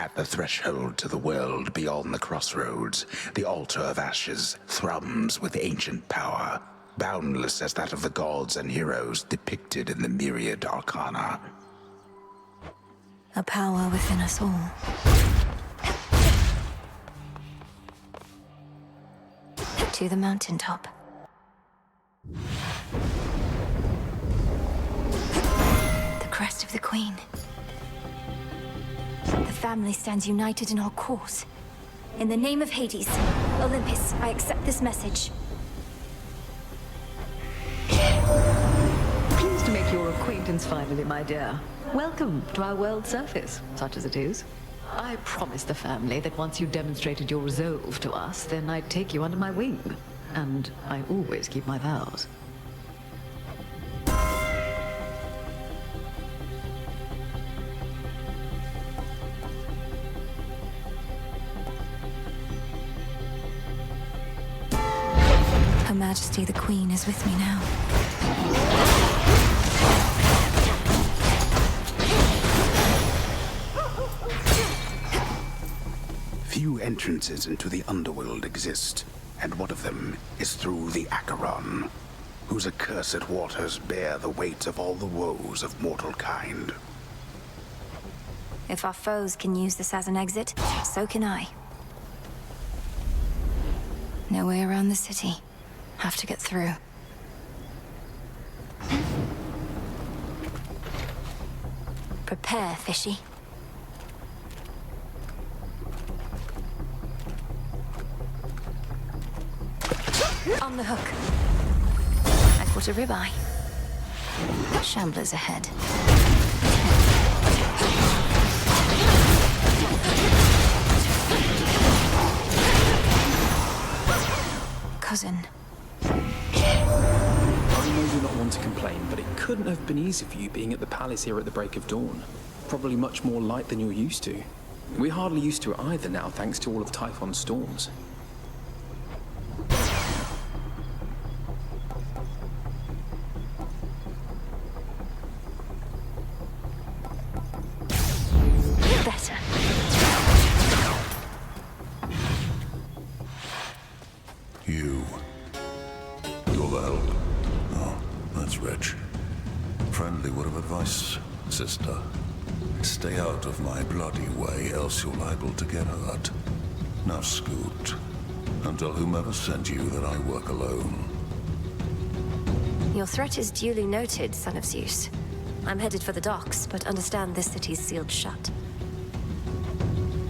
At the threshold to the world beyond the crossroads, the altar of ashes thrums with ancient power, boundless as that of the gods and heroes depicted in the myriad arcana. A power within us all. To the mountaintop. The crest of the Queen. The family stands united in our cause. In the name of Hades, Olympus, I accept this message. Pleased to make your acquaintance finally, my dear. Welcome to our world surface, such as it is. I promised the family that once you demonstrated your resolve to us, then I'd take you under my wing. And I always keep my vows. Her Majesty the Queen is with me now. Few entrances into the underworld exist, and one of them is through the Acheron, whose accursed waters bear the weight of all the woes of mortal kind. If our foes can use this as an exit, so can I. No way around the city. Have to get through. Prepare, Fishy. On the hook. I caught a ribeye. Shamblers ahead. Cousin. I know you're not one to complain, but it couldn't have been easy for you being at the palace here at the break of dawn. Probably much more light than you're used to. We're hardly used to it either now, thanks to all of Typhon's storms. Better. You. You're the help. Oh, that's rich. Friendly word of advice, sister. Stay out of my bloody way, else you're liable to get hurt. Now scoot, and tell whomever sent you that I work alone. Your threat is duly noted, son of Zeus. I'm headed for the docks, but understand this city's sealed shut.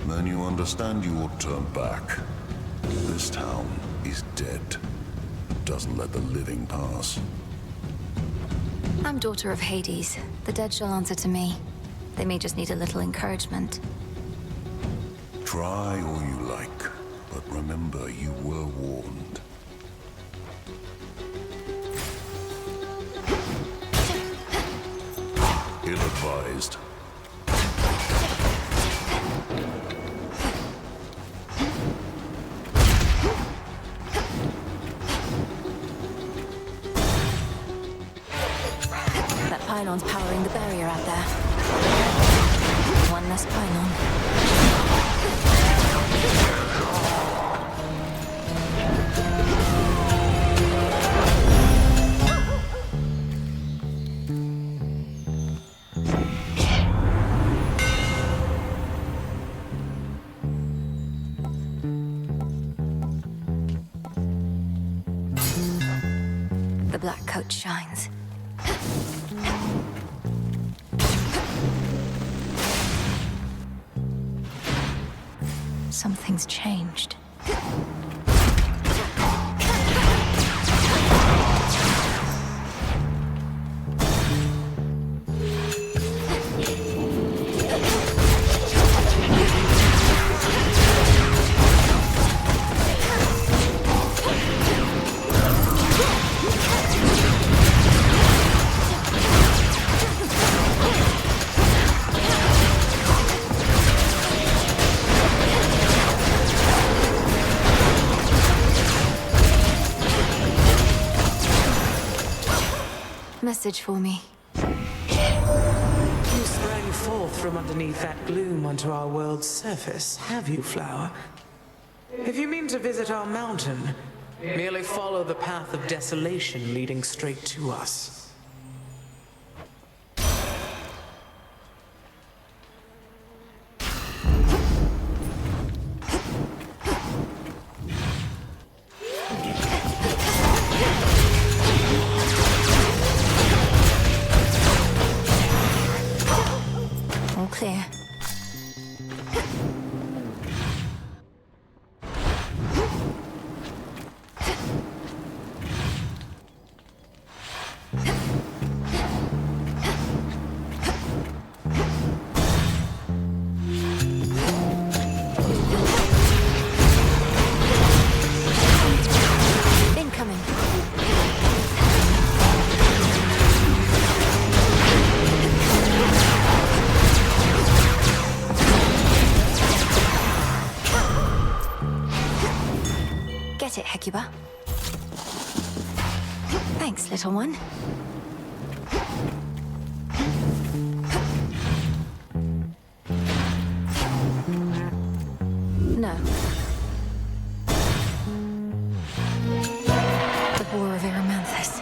Then you understand you ought to turn back. This town is dead. It doesn't let the living pass. I'm daughter of Hades. The dead shall answer to me. They may just need a little encouragement. Try all you like, but remember you were warned. Ill-advised. That pylon's powering the barrier out there. One less pylon. The black coat shines. Something's changed. Message for me. You sprang forth from underneath that gloom onto our world's surface, have you, Flower? If you mean to visit our mountain, merely follow the path of desolation leading straight to us. All clear. Incoming. Get it, Hecuba. Thanks, little one. No. The War of Eremanthus.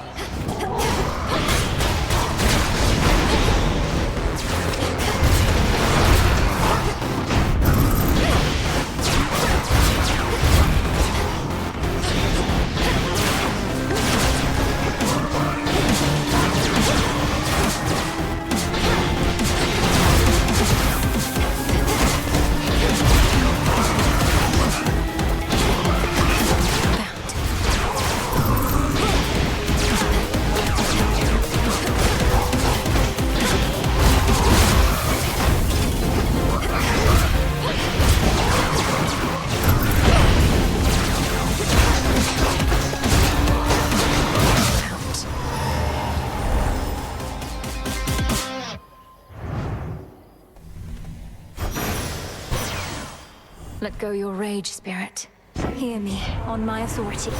Let go your rage, spirit. Hear me, on my authority.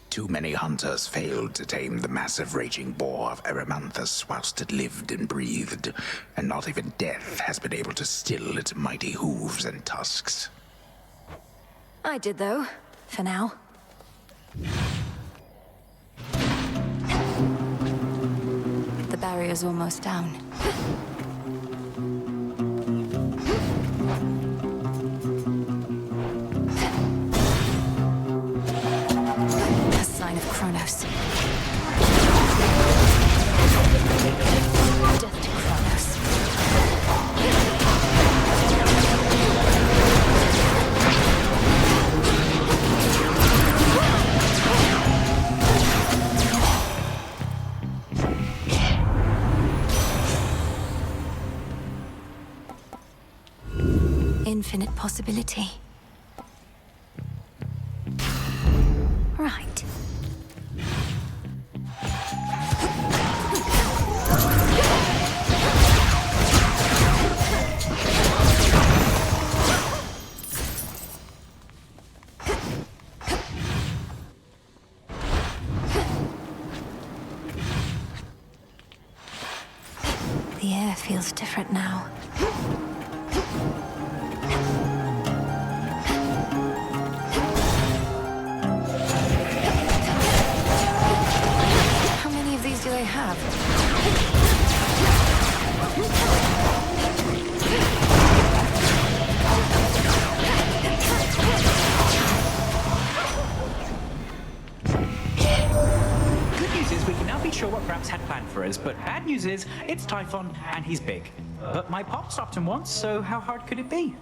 Too many hunters failed to tame the massive raging boar of Eremanthus whilst it lived and breathed, and not even death has been able to still its mighty hooves and tusks. I did, though. For now. The barrier's almost down. A sign of Kronos. Death to Kronos. Infinite possibility. Right. The air feels different now. How many of these do they have? Good news is we can now be sure what Gramps had planned for us, but bad news is it's Typhon and he's big. But my pop stopped him once, so how hard could it be?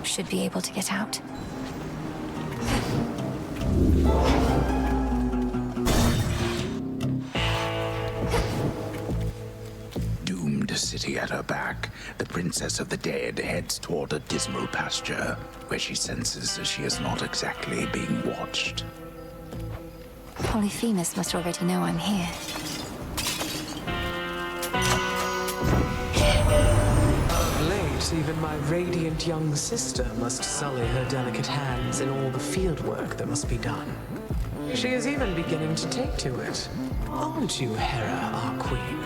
Should be able to get out. Doomed city at her back, the Princess of the Dead heads toward a dismal pasture, where she senses that she is not exactly being watched. Polyphemus must already know I'm here. Of late, even my radiant young sister must sully her delicate hands in all the field work that must be done. She is even beginning to take to it. Aren't you, Hera, our queen?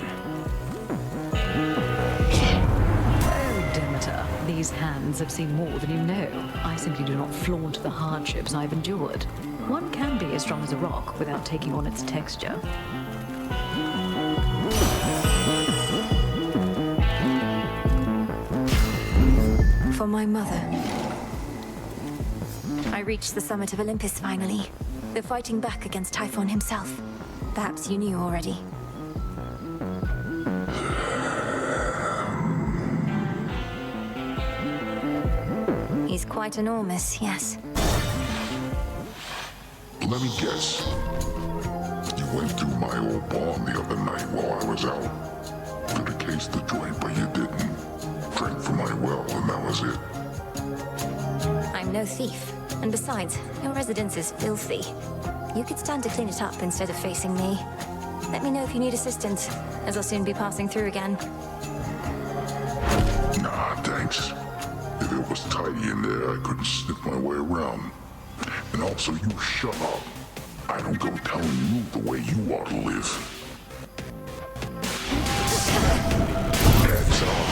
Oh, Demeter, these hands have seen more than you know. I simply do not flaunt the hardships I've endured. One can be as strong as a rock without taking on its texture. For my mother. I reached the summit of Olympus finally. They're fighting back against Typhon himself. Perhaps you knew already. He's quite enormous, yes. Let me guess. You went through my old barn the other night while I was out. Could have cased the joint, but you didn't. Drank from my well, and that was it. I'm no thief. And besides, your residence is filthy. You could stand to clean it up instead of facing me. Let me know if you need assistance, as I'll soon be passing through again. Nah, thanks. If it was tidy in there, I couldn't sniff my way around. And also, you shut up. I don't go telling you the way you ought to live. That's all.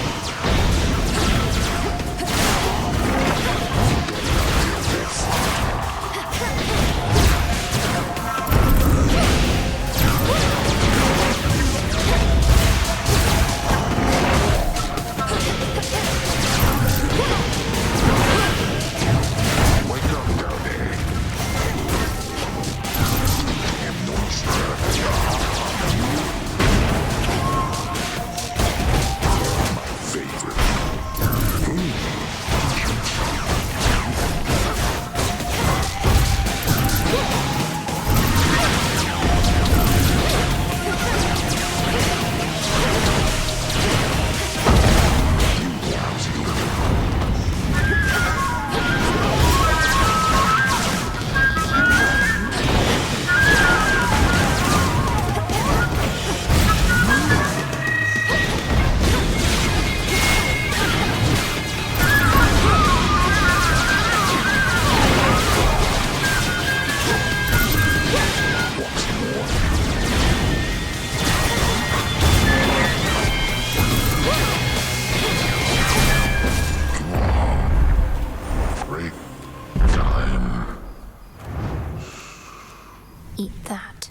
Eat that.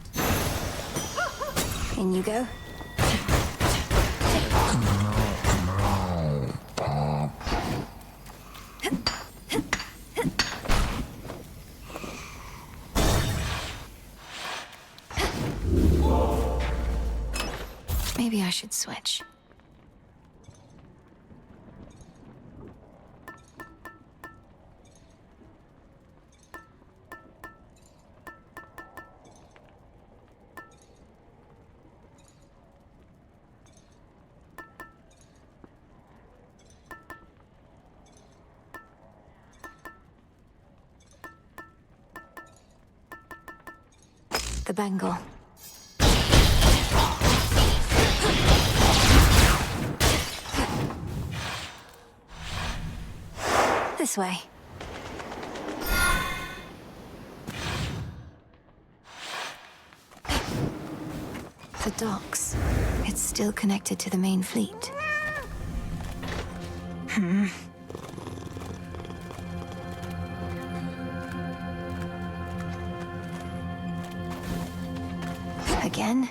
In you go. Maybe I should switch. The bangle. This way. The docks. It's still connected to the main fleet. Again?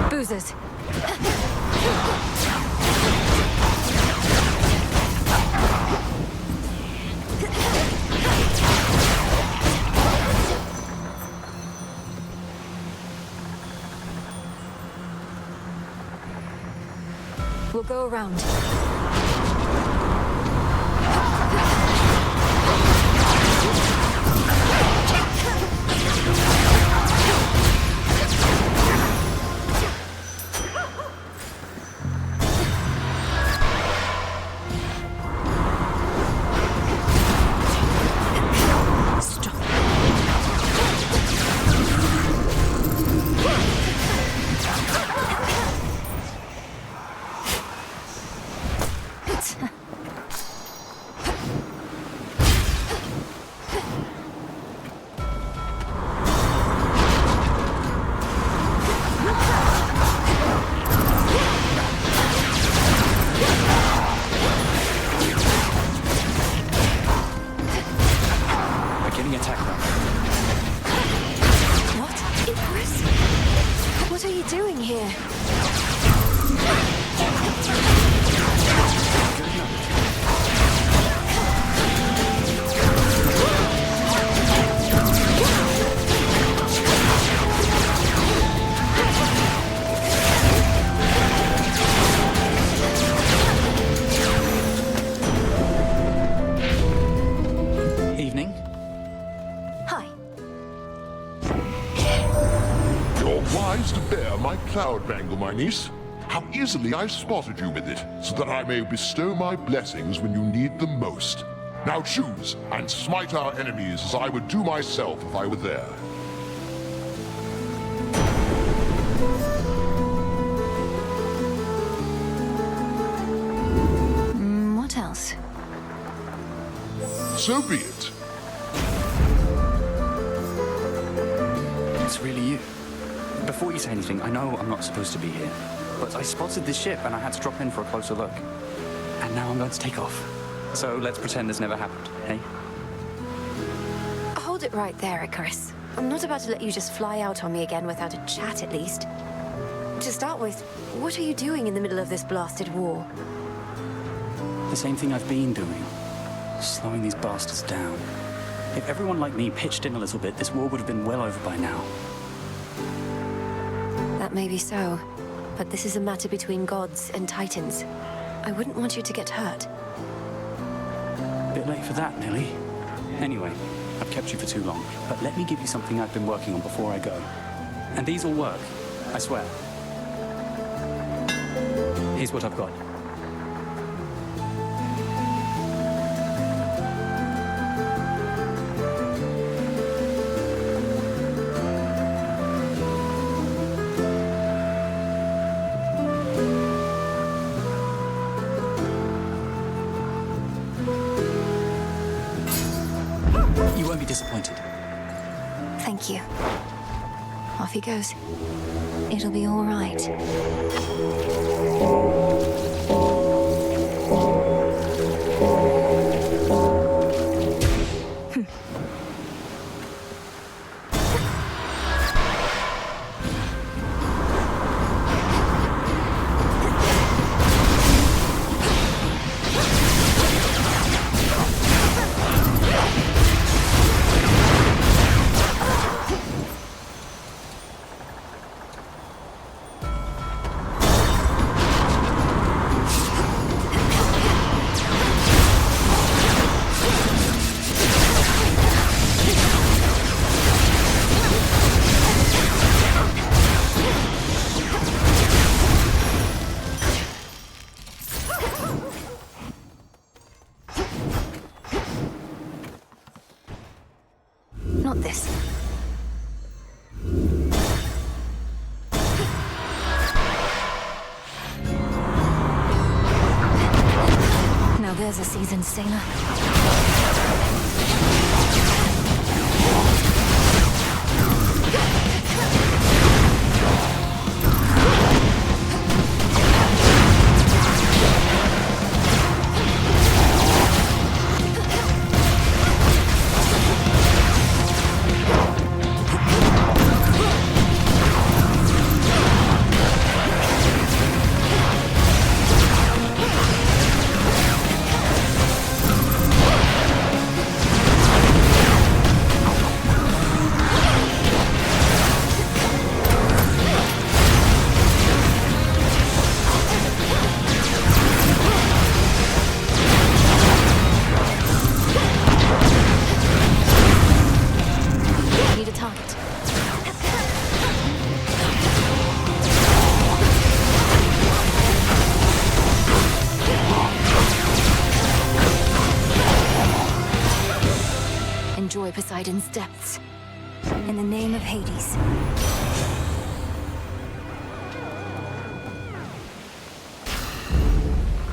Boozers. We'll go around. that. We're getting attacked now. What? Icarus? What are you doing here? Evening. Hi. You're wise to bear my cloud bangle, my niece. How easily I spotted you with it, so that I may bestow my blessings when you need them most. Now choose, and smite our enemies as I would do myself if I were there. What else? So be it. It's really you. Before you say anything, I know I'm not supposed to be here, but I spotted this ship and I had to drop in for a closer look. And now I'm going to take off. So let's pretend this never happened, hey? Hold it right there, Icarus. I'm not about to let you just fly out on me again without a chat, at least. To start with, what are you doing in the middle of this blasted war? The same thing I've been doing. Slowing these bastards down. If everyone like me pitched in a little bit, this war would have been well over by now. That may be so, but this is a matter between gods and titans. I wouldn't want you to get hurt. Bit late for that, Nelly. Anyway, I've kept you for too long, but let me give you something I've been working on before I go. And these will work, I swear. Here's what I've got. You won't be disappointed. Thank you. Off he goes. It'll be all right. Not this. Now there's a seasoned sailor. Need a target. Enjoy Poseidon's depths. In the name of Hades.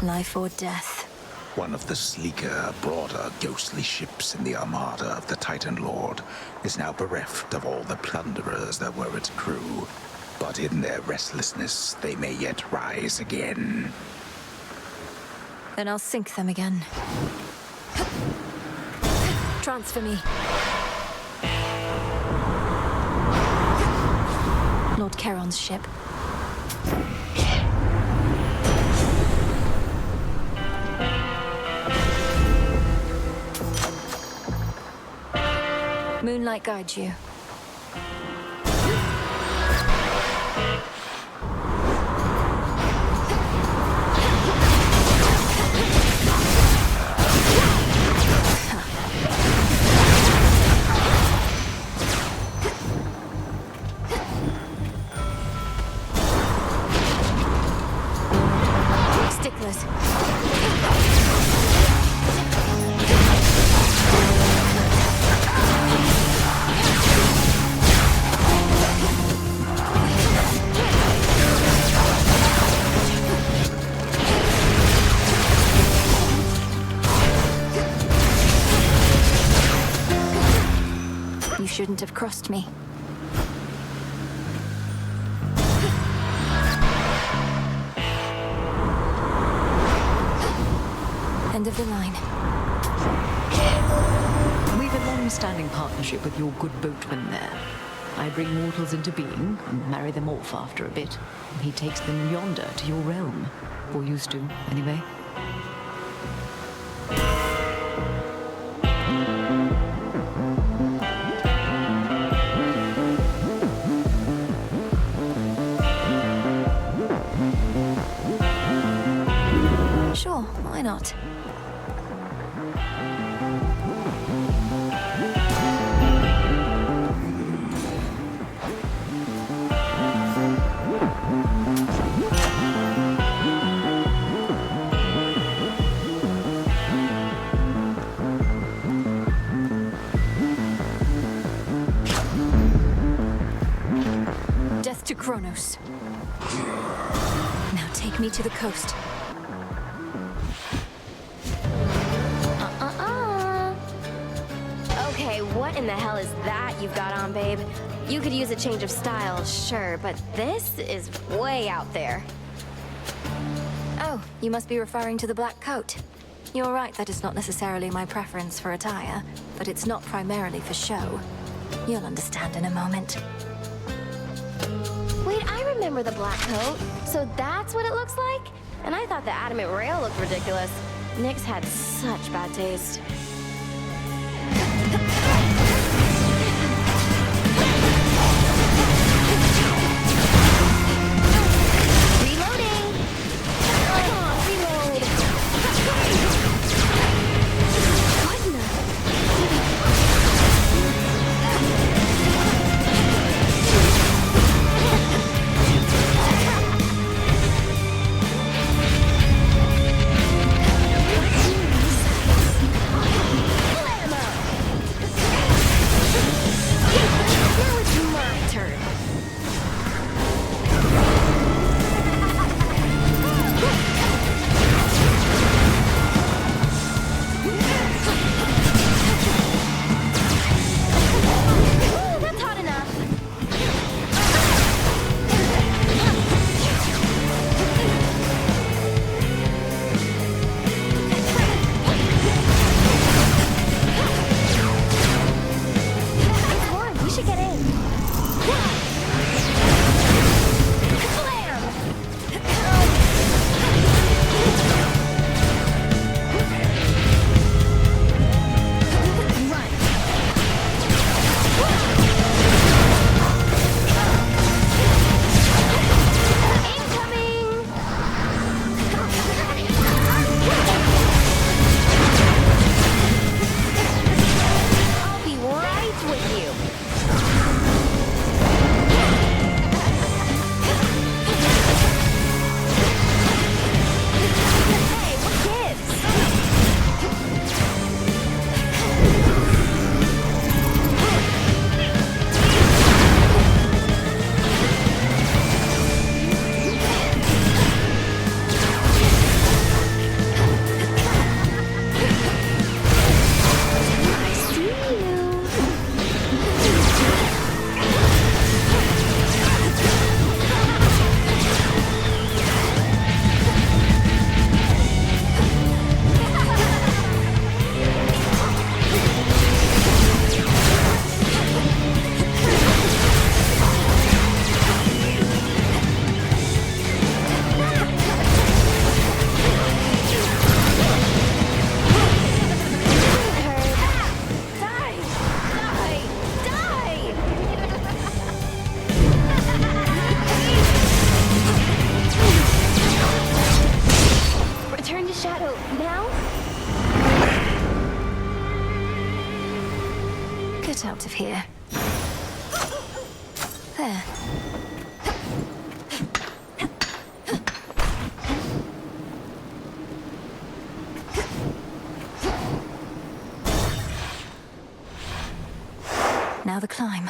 Life or death. One of the sleeker, broader, ghostly ships in the armada of the Titan Lord is now bereft of all the plunderers that were its crew. But in their restlessness, they may yet rise again. Then I'll sink them again. Transfer me. Lord Charon's ship. Moonlight guides you. Sticklers. You shouldn't have crossed me. End of the line. We've a long-standing partnership with your good boatman there. I bring mortals into being and marry them off after a bit. And he takes them yonder to your realm. Or used to, anyway. Sure, why not? Death to Kronos. Now take me to the coast. Okay, what in the hell is that you've got on, babe? You could use a change of style, sure, but this is way out there. Oh, you must be referring to the black coat. You're right that it's not necessarily my preference for attire, but it's not primarily for show. You'll understand in a moment. Wait, I remember the black coat. So that's what it looks like? And I thought the adamant rail looked ridiculous. Nyx had such bad taste. Reloading! Come on, reload! What in the... get out of here. There. Now the climb.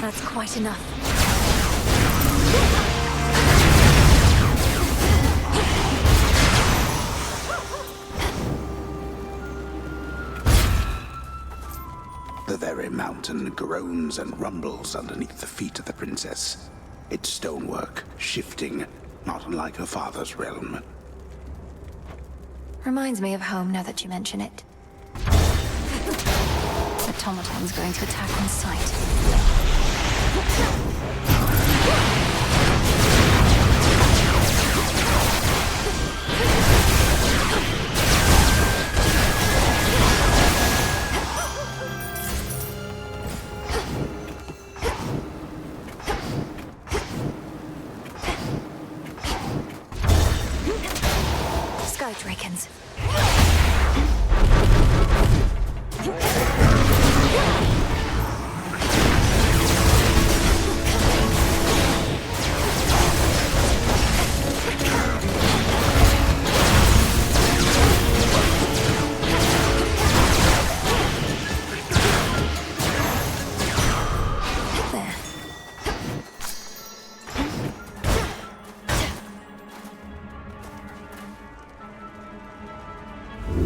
That's quite enough. The very mountain groans and rumbles underneath the feet of the princess. Its stonework shifting, not unlike her father's realm. Reminds me of home now that you mention it. Automaton's going to attack on sight. Sky Drakens. There.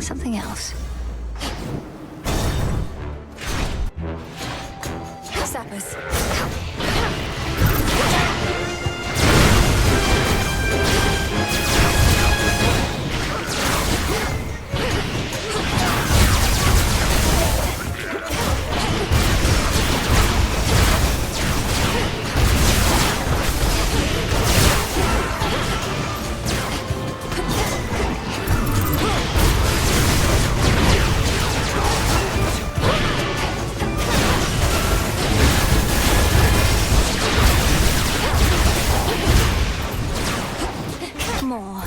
Something else. Sappers. More.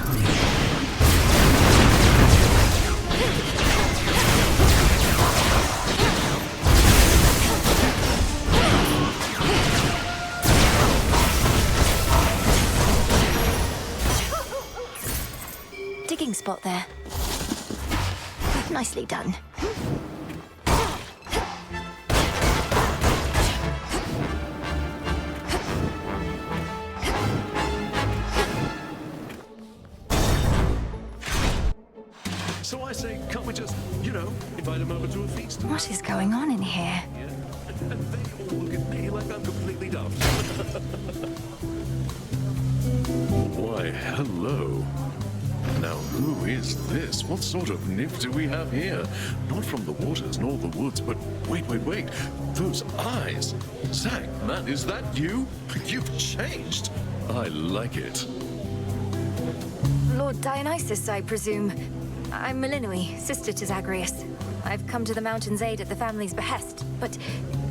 Digging spot there. Nicely done. So I say, can't we just, invite them over to a feast? What is going on in here? And they all look at me like I'm completely dumb. Why, hello. Now, who is this? What sort of nymph do we have here? Not from the waters nor the woods, but wait. Those eyes. Zack, man, is that you? You've changed. I like it. Lord Dionysus, I presume. I'm Melinoi, sister to Zagreus. I've come to the mountain's aid at the family's behest. But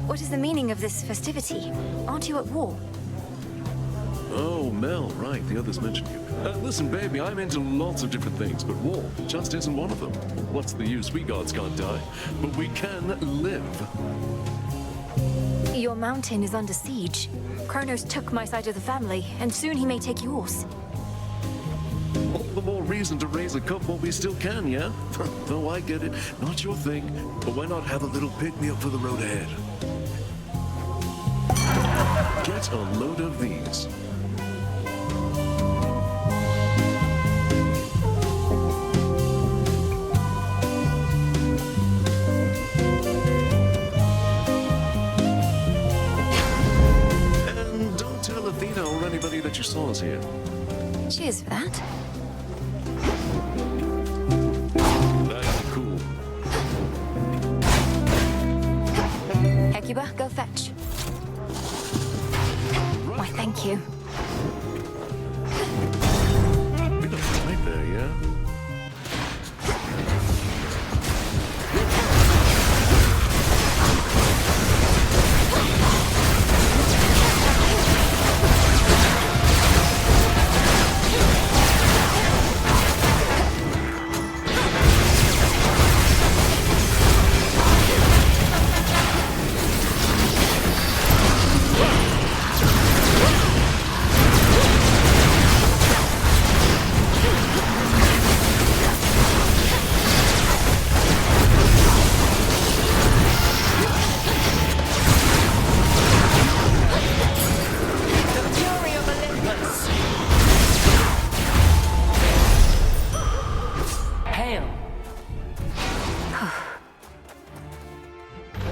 what is the meaning of this festivity? Aren't you at war? Oh, Mel, right. The others mentioned you. Listen, baby, I'm into lots of different things, but war just isn't one of them. What's the use? We gods can't die, but we can live. Your mountain is under siege. Kronos took my side of the family, and soon he may take yours. All the more reason to raise a cup while we still can, yeah? Though I get it, not your thing, but why not have a little pick-me-up for the road ahead? Get a load of these. And don't tell Athena or anybody that you saw us here. Cheers for that. That's cool. Hecuba, go fetch.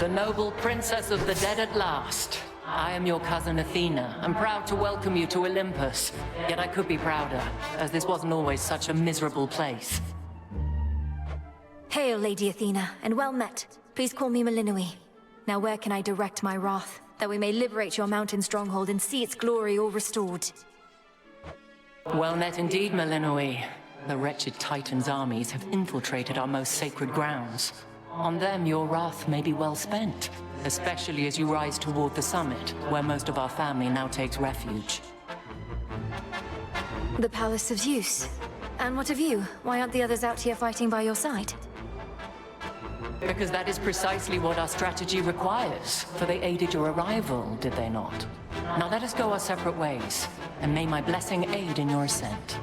The noble princess of the dead at last. I am your cousin Athena. I'm proud to welcome you to Olympus. Yet I could be prouder, as this wasn't always such a miserable place. Hail, Lady Athena, and well met. Please call me Melinoi. Now where can I direct my wrath, that we may liberate your mountain stronghold and see its glory all restored? Well met indeed, Melinoi. The wretched Titan's armies have infiltrated our most sacred grounds. On them, your wrath may be well spent, especially as you rise toward the summit, where most of our family now takes refuge. The Palace of Zeus. And what of you? Why aren't the others out here fighting by your side? Because that is precisely what our strategy requires, for they aided your arrival, did they not? Now let us go our separate ways, and may my blessing aid in your ascent.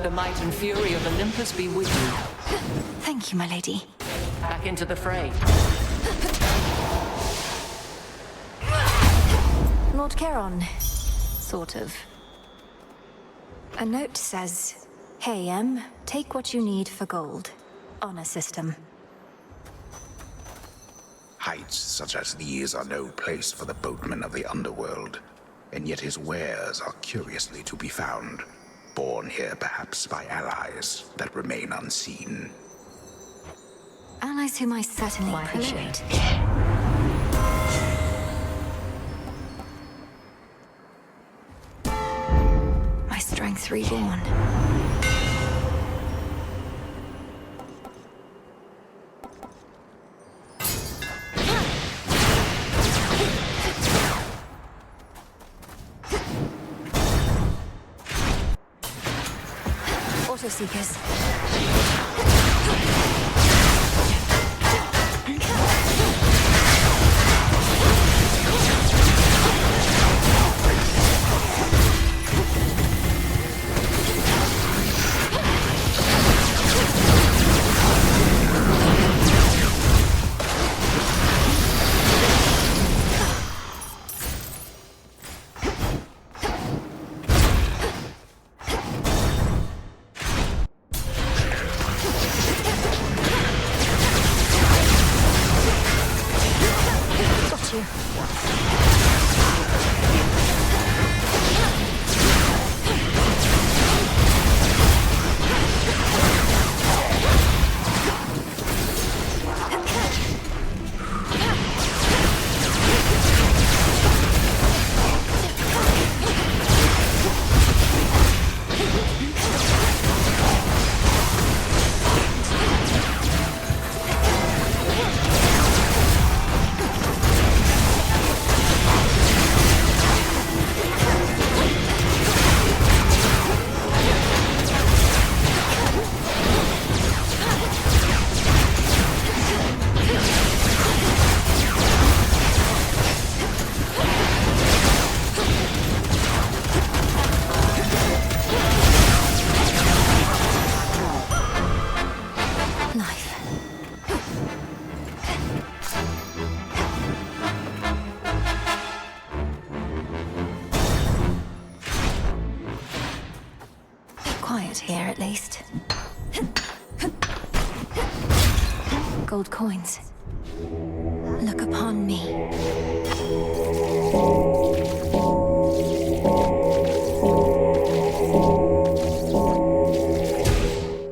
The might and fury of Olympus be with you. Thank you, my lady. Back into the fray. Lord Charon. Sort of. A note says, "Hey, take what you need for gold. Honor system." Heights such as these are no place for the boatman of the underworld, and yet his wares are curiously to be found. Born here perhaps by allies that remain unseen. Allies whom I certainly appreciate. My strength reborn. Autoseekers. Quiet here, at least. Gold coins. Look upon me.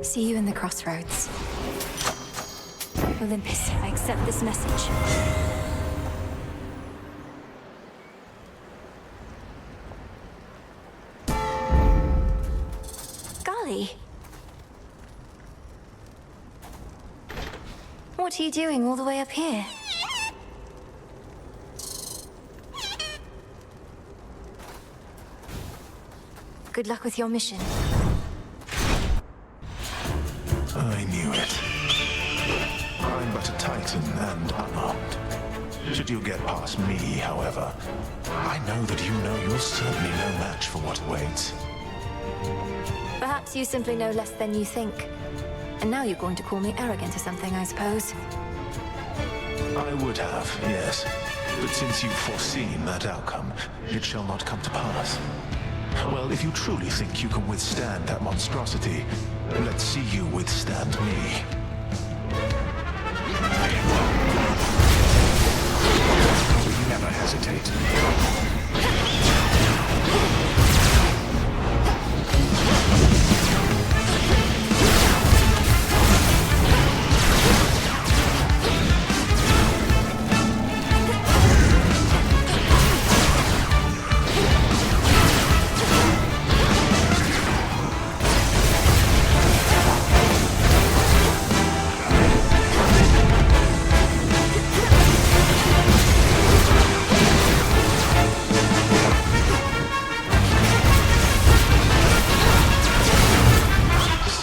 See you in the crossroads. Olympus, I accept this message. What are you doing all the way up here? Good luck with your mission. I knew it. I'm but a Titan and unarmed. Should you get past me, however, I know that you know you're certainly no match for what awaits. Perhaps you simply know less than you think. And now you're going to call me arrogant or something, I suppose. I would have, yes. But since you've foreseen that outcome, it shall not come to pass. Well, if you truly think you can withstand that monstrosity, let's see you withstand me. Never hesitate.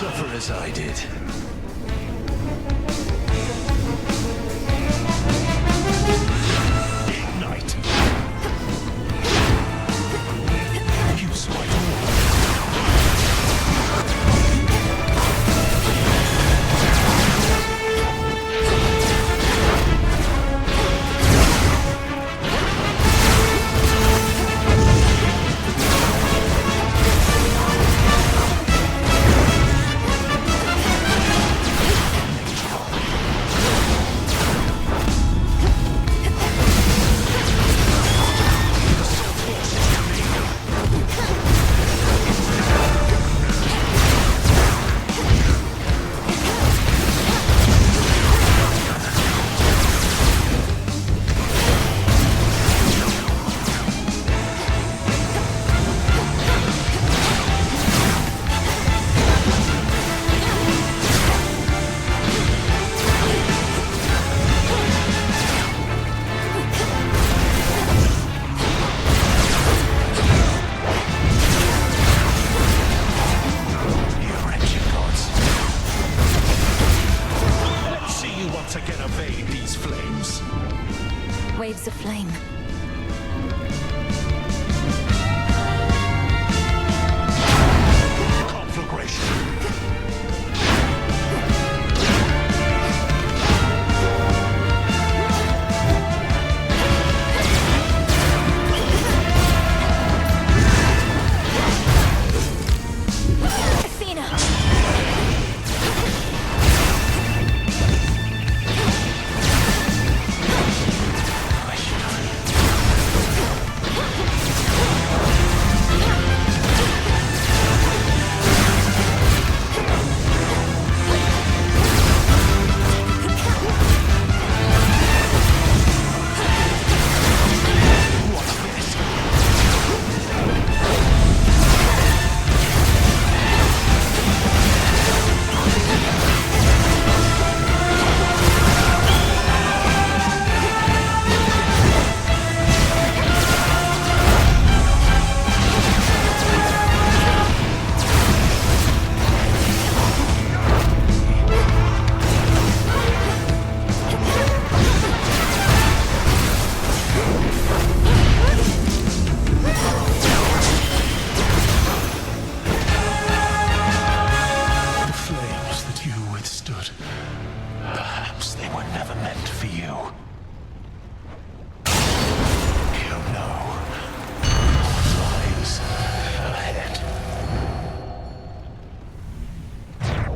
Suffer as I did. Ignite. You saw it waves of flame. Conflagration.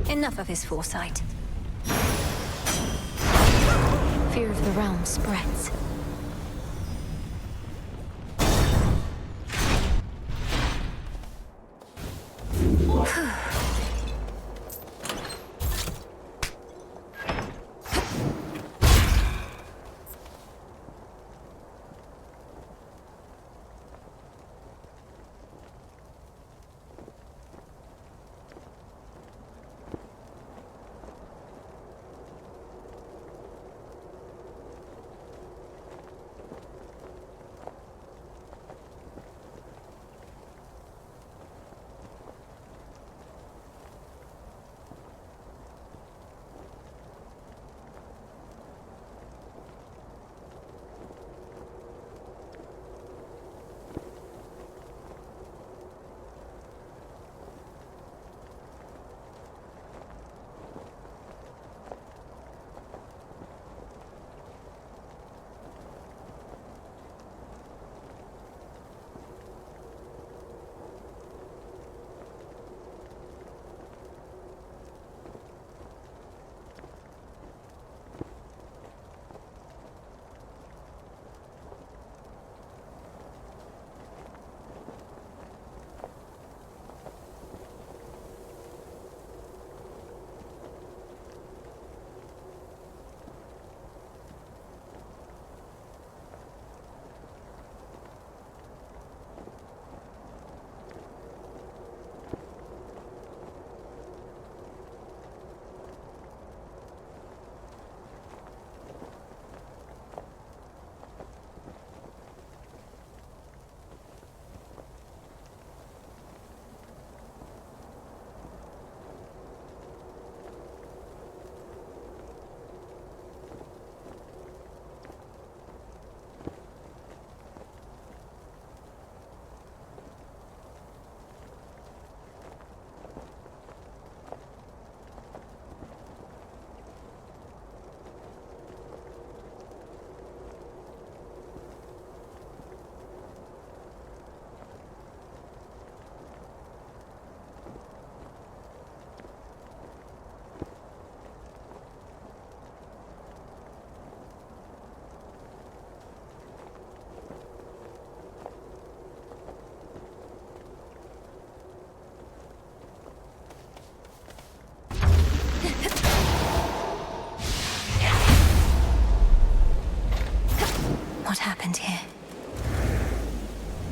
Enough of his foresight. Fear of the realm spreads.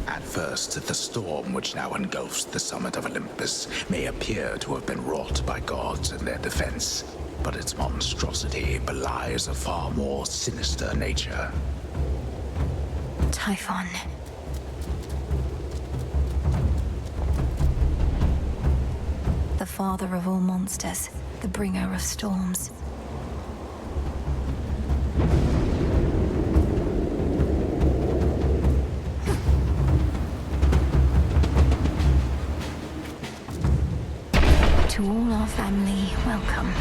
At first, the storm which now engulfs the summit of Olympus may appear to have been wrought by gods in their defense, but its monstrosity belies a far more sinister nature. Typhon. The father of all monsters, the bringer of storms. To all our family, welcome.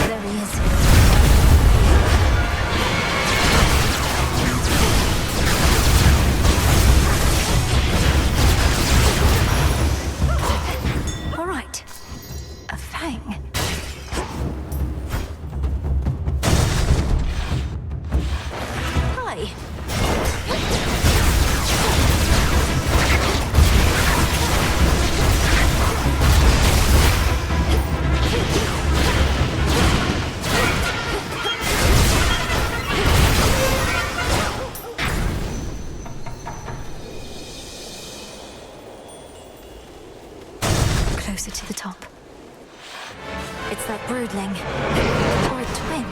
There he is. All right. A fang. Hi. Closer to the top. It's that broodling. Or a twin.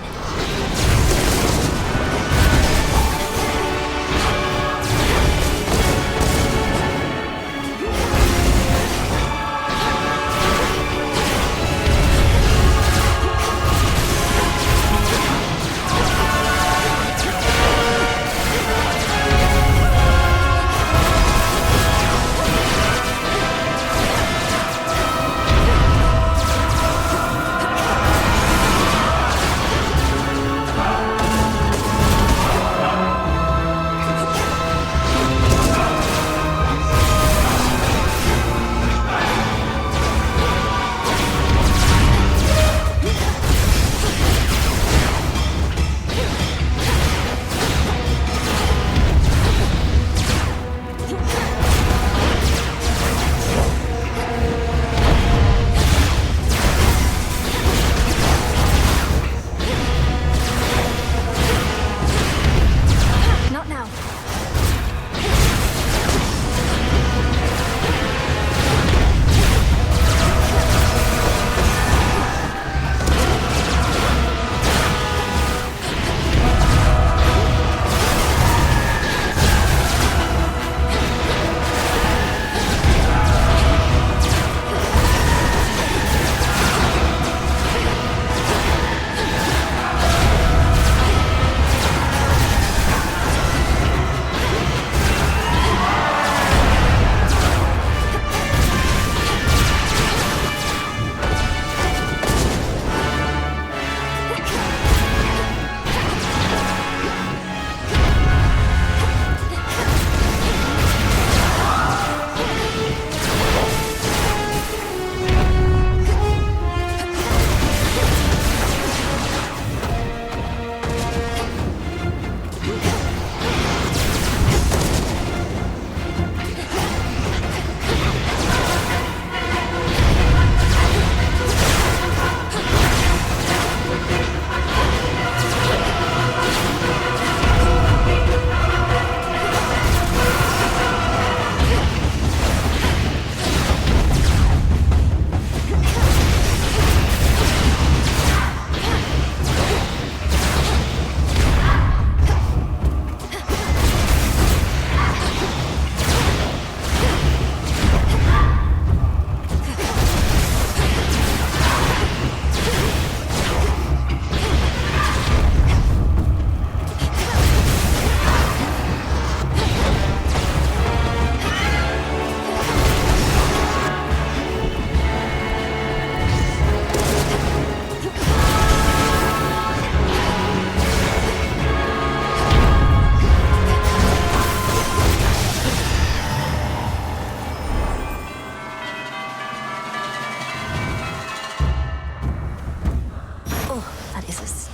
Not now.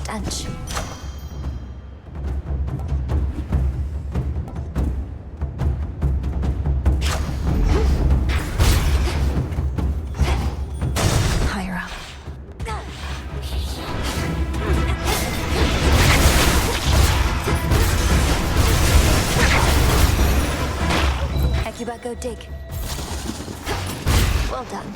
stench. dig. Well done.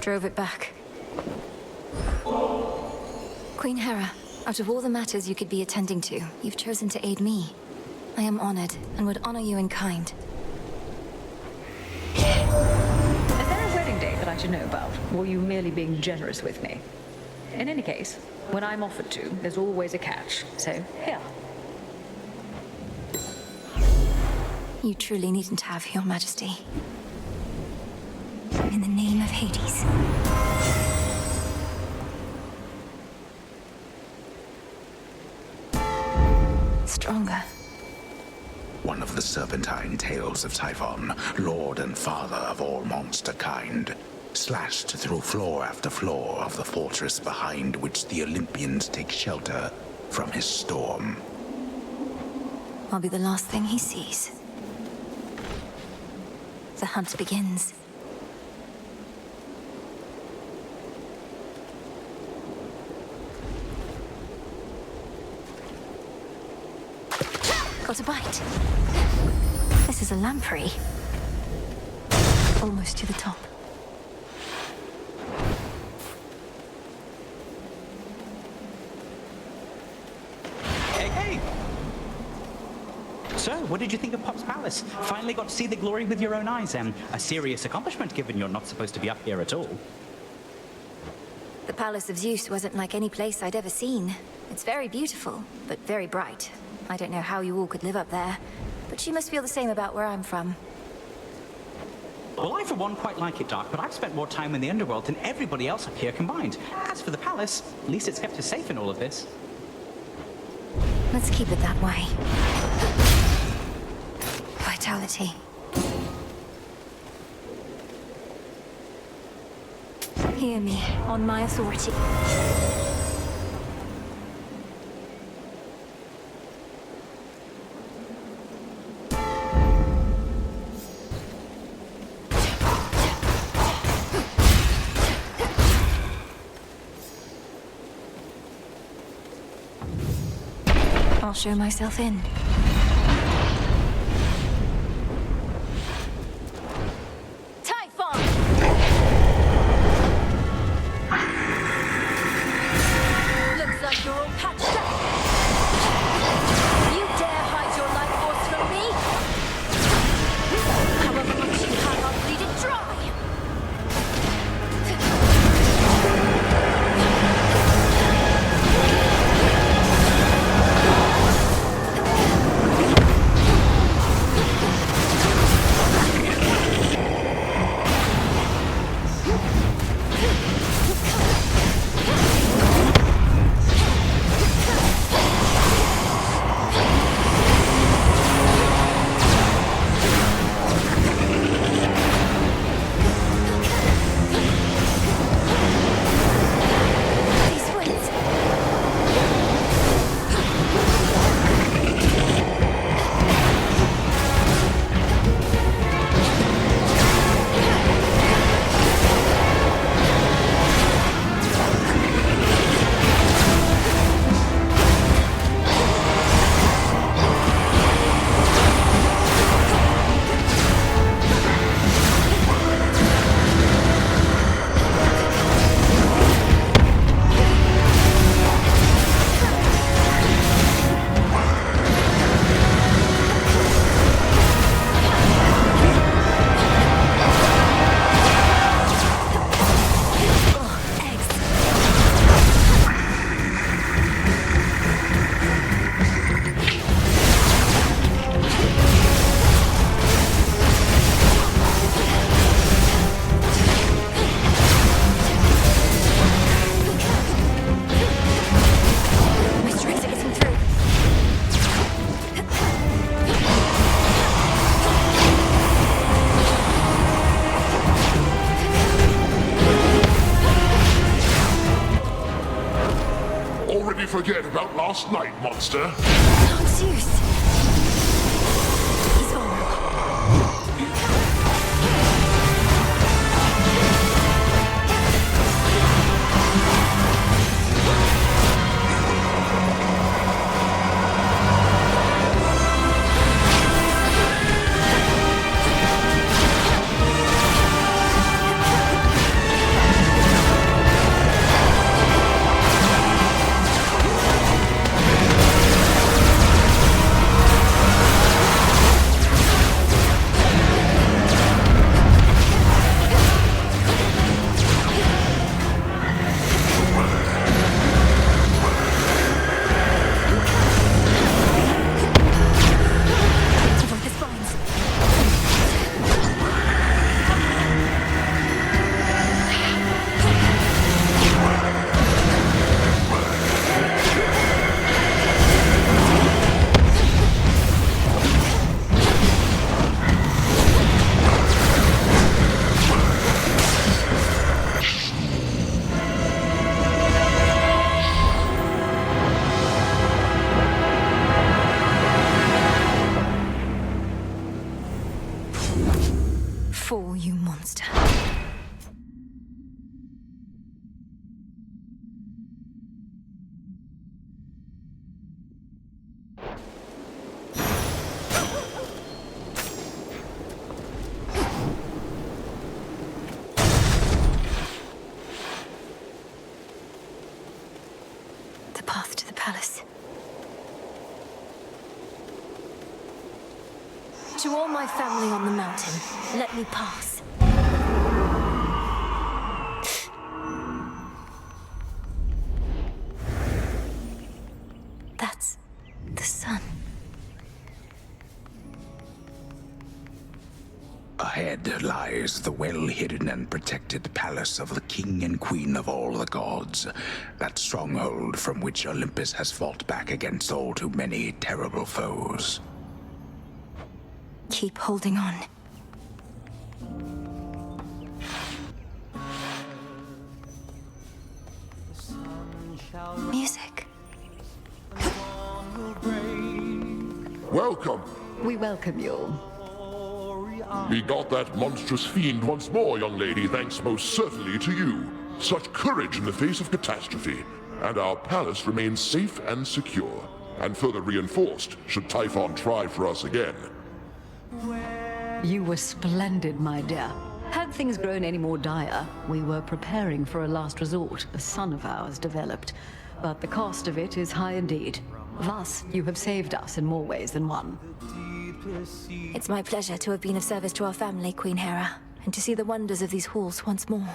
Drove it back. Queen Hera, out of all the matters you could be attending to, you've chosen to aid me. I am honored and would honor you in kind. Is there a wedding date that I should know about? Or are you merely being generous with me? In any case, when I'm offered to, there's always a catch. So, here. You truly needn't have, Your Majesty. In the name of Hades. Stronger. One of the serpentine tales of Typhon, lord and father of all monster kind, slashed through floor after floor of the fortress behind which the Olympians take shelter from his storm. I'll be the last thing he sees. The hunt begins. Got a bite. This is a lamprey. Almost to the top. Hey! So, what did you think of Pop's Palace? Finally got to see the glory with your own eyes. A serious accomplishment, given you're not supposed to be up here at all. The Palace of Zeus wasn't like any place I'd ever seen. It's very beautiful, but very bright. I don't know how you all could live up there, but you must feel the same about where I'm from. Well, I, for one, quite like it, Dark, but I've spent more time in the underworld than everybody else up here combined. As for the palace, at least it's kept us safe in all of this. Let's keep it that way. Quite hospitality. Hear me, on my authority. I'll show myself in. Typhon! Looks like you're all patched up. You dare hide your life force from me? However much you have, I'll bleed it dry. Forget about last night, monster. Lord Zeus. He's vulnerable. Fall, you monster. The path to the palace. To all my family on the mountain, let me pass. That's the sun. Ahead lies the well-hidden and protected palace of the king and queen of all the gods, that stronghold from which Olympus has fought back against all too many terrible foes. Keep holding on. Music. Welcome. We welcome you. We got that monstrous fiend once more, young lady, thanks most certainly to you. Such courage in the face of catastrophe. And our palace remains safe and secure. And further reinforced should Typhon try for us again. You were splendid, my dear. Had things grown any more dire, we were preparing for a last resort a son of ours developed. But the cost of it is high indeed. Thus, you have saved us in more ways than one. It's my pleasure to have been of service to our family, Queen Hera, and to see the wonders of these halls once more.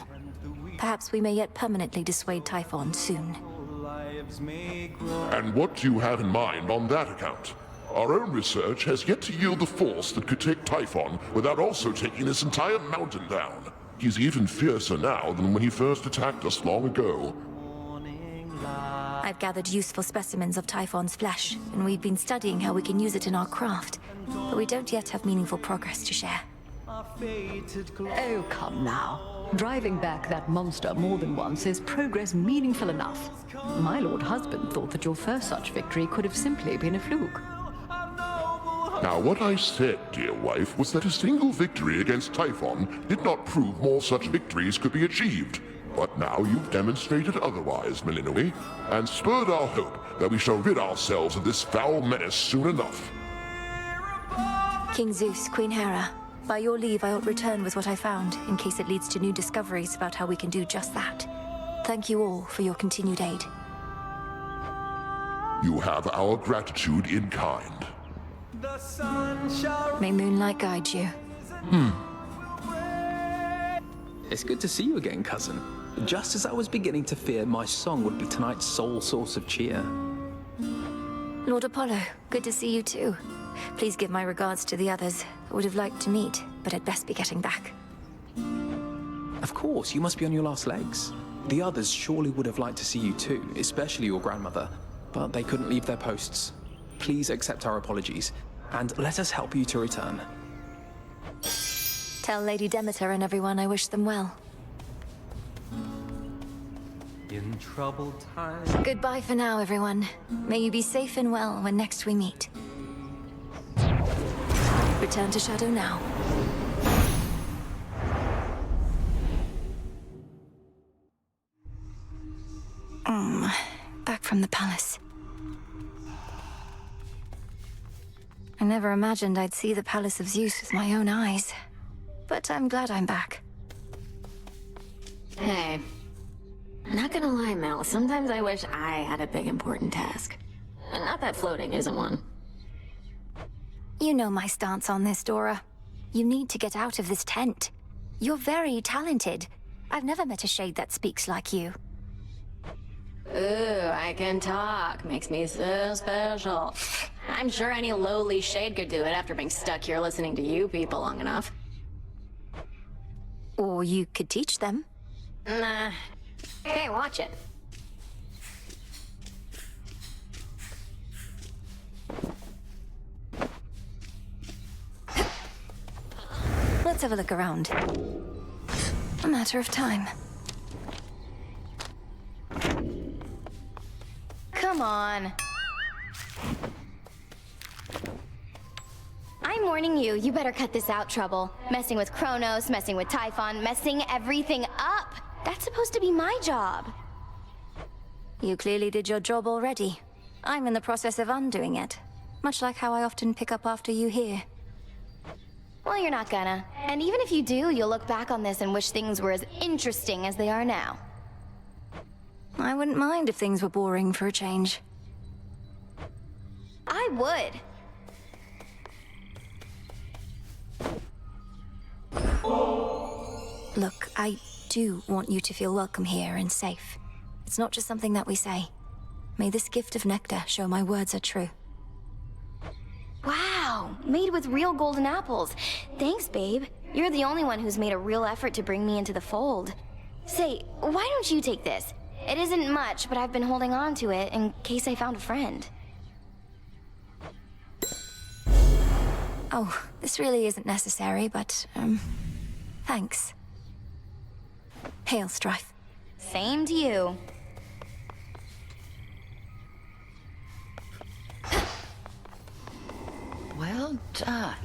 Perhaps we may yet permanently dissuade Typhon soon. And what do you have in mind on that account? Our own research has yet to yield the force that could take Typhon without also taking this entire mountain down. He's even fiercer now than when he first attacked us long ago. I've gathered useful specimens of Typhon's flesh, and we've been studying how we can use it in our craft. But we don't yet have meaningful progress to share. Oh, come now. Driving back that monster more than once is progress meaningful enough. My lord husband thought that your first such victory could have simply been a fluke. Now, what I said, dear wife, was that a single victory against Typhon did not prove more such victories could be achieved. But now you've demonstrated otherwise, Melinoe, and spurred our hope that we shall rid ourselves of this foul menace soon enough. King Zeus, Queen Hera, by your leave I ought return with what I found, in case it leads to new discoveries about how we can do just that. Thank you all for your continued aid. You have our gratitude in kind. May moonlight guide you. It's good to see you again, cousin. Just as I was beginning to fear my song would be tonight's sole source of cheer. Lord Apollo, good to see you too. Please give my regards to the others. I would have liked to meet, but I'd best be getting back. Of course, you must be on your last legs. The others surely would have liked to see you too, especially your grandmother, but they couldn't leave their posts. Please accept our apologies, and let us help you to return. Tell Lady Demeter and everyone I wish them well. In troubled times. Goodbye for now, everyone. May you be safe and well when next we meet. Return to Shadow now. Back from the palace. I never imagined I'd see the Palace of Zeus with my own eyes. But I'm glad I'm back. Hey. Not gonna lie, Mel, sometimes I wish I had a big important task. Not that floating isn't one. You know my stance on this, Dora. You need to get out of this tent. You're very talented. I've never met a shade that speaks like you. Ooh, I can talk. Makes me so special. I'm sure any lowly shade could do it after being stuck here listening to you people long enough. Or you could teach them. Nah. Hey, watch it. Let's have a look around. A matter of time. Come on. I'm warning you, you better cut this out, Trouble. Messing with Kronos, messing with Typhon, messing everything up. That's supposed to be my job. You clearly did your job already. I'm in the process of undoing it. Much like how I often pick up after you here. Well, you're not gonna. And even if you do, you'll look back on this and wish things were as interesting as they are now. I wouldn't mind if things were boring for a change. I would. Look, I do want you to feel welcome here and safe. It's not just something that we say. May this gift of nectar show my words are true. Wow, made with real golden apples. Thanks, babe. You're the only one who's made a real effort to bring me into the fold. Say, why don't you take this? It isn't much, but I've been holding on to it in case I found a friend. Oh, this really isn't necessary, but, thanks. Hail, Strife. Same to you. Well done.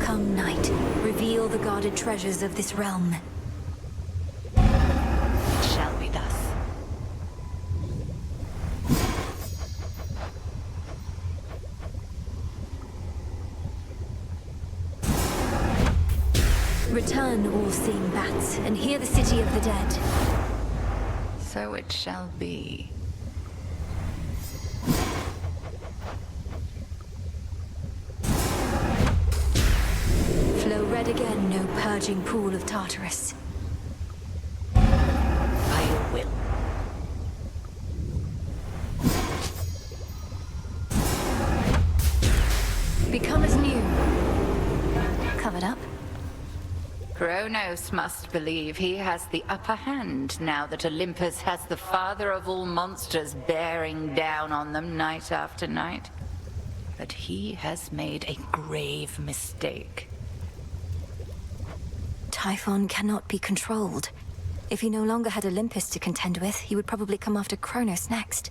Come, Knight. Reveal the guarded treasures of this realm. Shall be thus. Return, all-seeing bats, and hear the city of the dead. So it shall be. Flow red again, no purging pool of Tartarus. I will. Become as new. Covered up? Kronos must believe he has the upper hand now that Olympus has the father of all monsters bearing down on them night after night. But he has made a grave mistake. Typhon cannot be controlled. If he no longer had Olympus to contend with, he would probably come after Kronos next.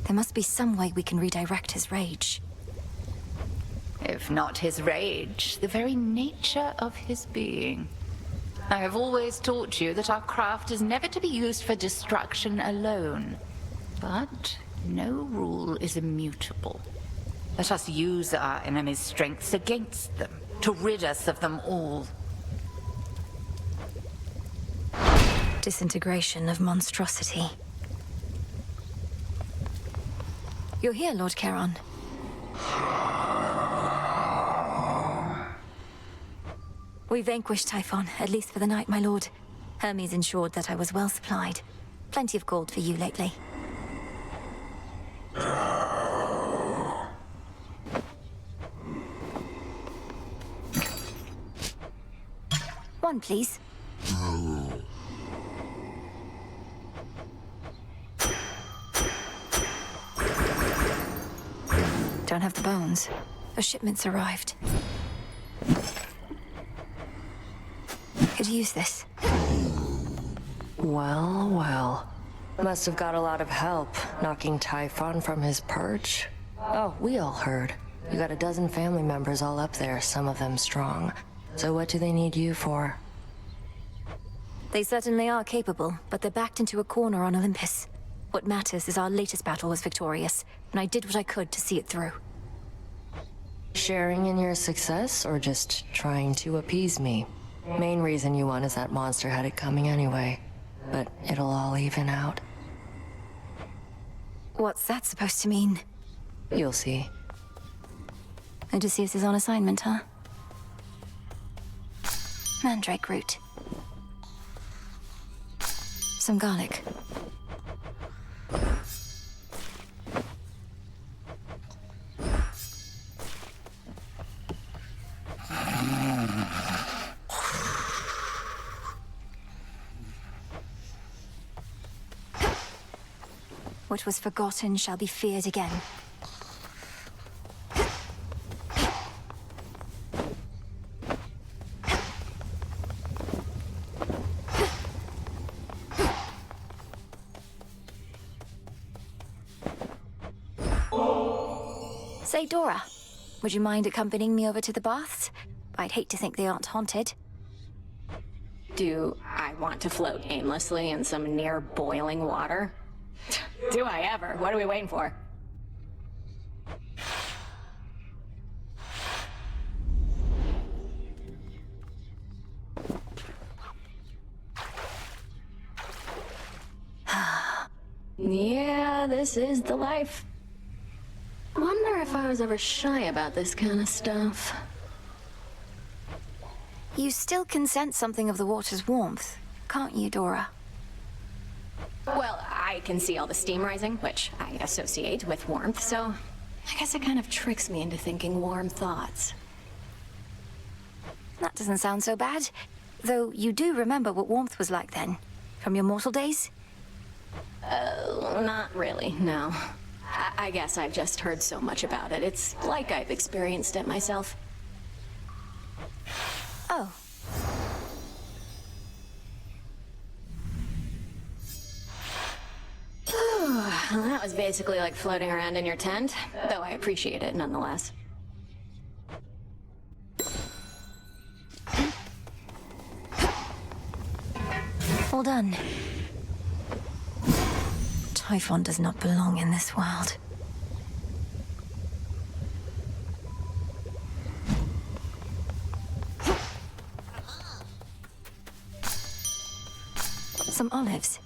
There must be some way we can redirect his rage. If not his rage, the very nature of his being. I have always taught you that our craft is never to be used for destruction alone. But no rule is immutable. Let us use our enemy's strengths against them, to rid us of them all. Disintegration of monstrosity. You're here, Lord Charon. We vanquished Typhon, at least for the night, my lord. Hermes ensured that I was well supplied. Plenty of gold for you lately. One, please. Don't have the bones. A shipment's arrived. Could use this. Well, well. Must have got a lot of help knocking Typhon from his perch. Oh, we all heard. You got a dozen family members all up there, some of them strong. So what do they need you for? They certainly are capable, but they're backed into a corner on Olympus. What matters is our latest battle was victorious, and I did what I could to see it through. Sharing in your success, or just trying to appease me? Main reason you won is that monster had it coming anyway. But it'll all even out. What's that supposed to mean? You'll see. Odysseus is on assignment, huh? Mandrake root. Some garlic. What was forgotten shall be feared again. Say, Dora, would you mind accompanying me over to the baths? I'd hate to think they aren't haunted. Do I want to float aimlessly in some near boiling water? Do I ever? What are we waiting for? Yeah, this is the life. Wonder if I was ever shy about this kind of stuff. You still can sense something of the water's warmth, can't you, Dora? Well, I can see all the steam rising, which I associate with warmth, so I guess it kind of tricks me into thinking warm thoughts. That doesn't sound so bad. Though you do remember what warmth was like then, from your mortal days? Not really, no. I guess I've just heard so much about it. It's like I've experienced it myself. Oh. That was basically like floating around in your tent, though I appreciate it nonetheless. All done. Typhon does not belong in this world. Some olives.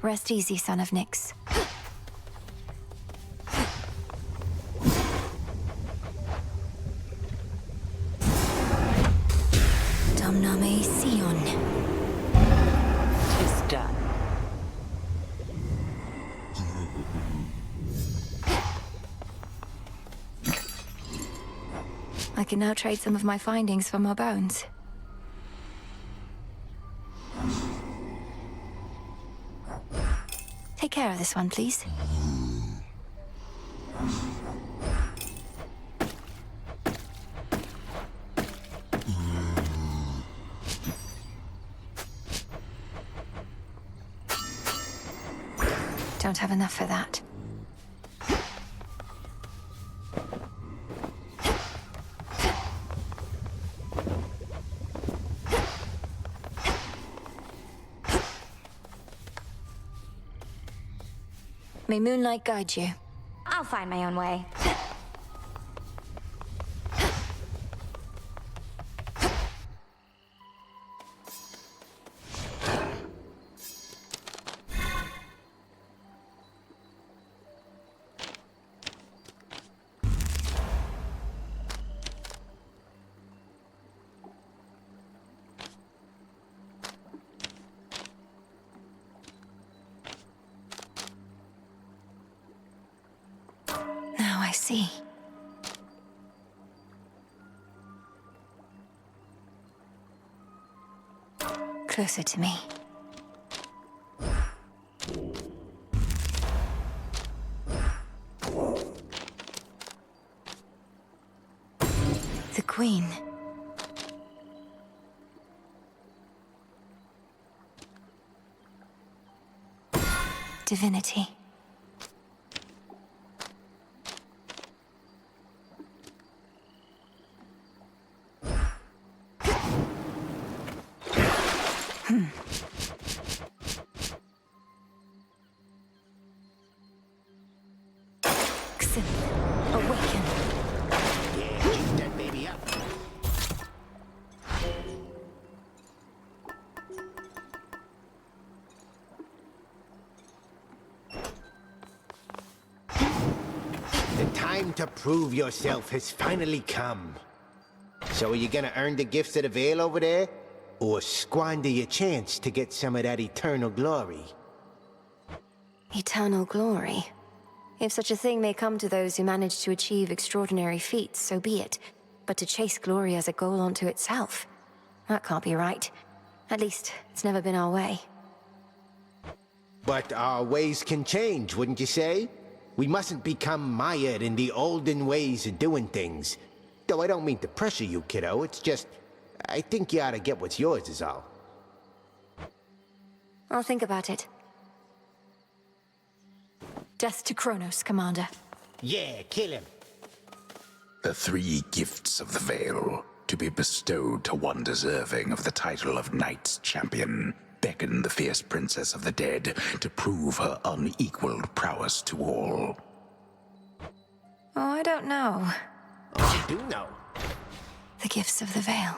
Rest easy, son of Nyx. Domname Sion. Tis done. I can now trade some of my findings for more bones. Take care of this one, please. Don't have enough for that. May moonlight guide you. I'll find my own way. Now I see. Closer to me. The Queen. Divinity. Awaken. Yeah, keep that baby up. The time to prove yourself has finally come. So are you gonna earn the gifts of the Veil over there? Or squander your chance to get some of that eternal glory? Eternal glory. If such a thing may come to those who manage to achieve extraordinary feats, so be it. But to chase glory as a goal unto itself, that can't be right. At least, it's never been our way. But our ways can change, wouldn't you say? We mustn't become mired in the olden ways of doing things. Though I don't mean to pressure you, kiddo. It's just, I think you ought to get what's yours is all. I'll think about it. Death to Kronos, Commander. Yeah, kill him. The 3 gifts of the Veil, to be bestowed to one deserving of the title of Knight's Champion, beckon the fierce princess of the dead to prove her unequaled prowess to all. Oh, I don't know. Oh, you do know. The gifts of the Veil.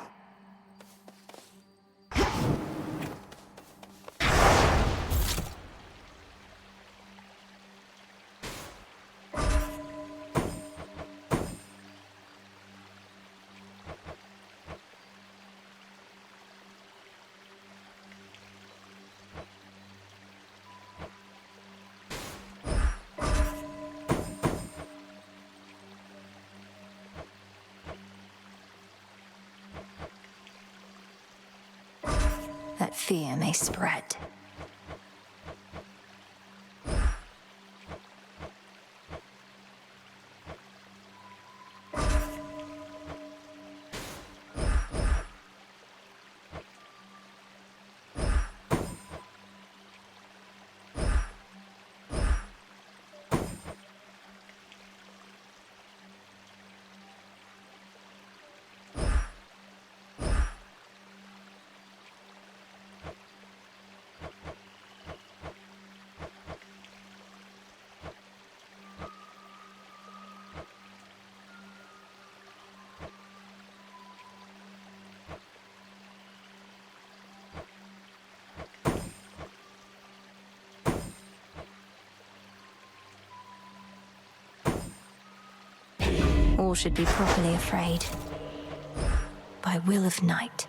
fear may spread. All should be properly afraid. By will of Night.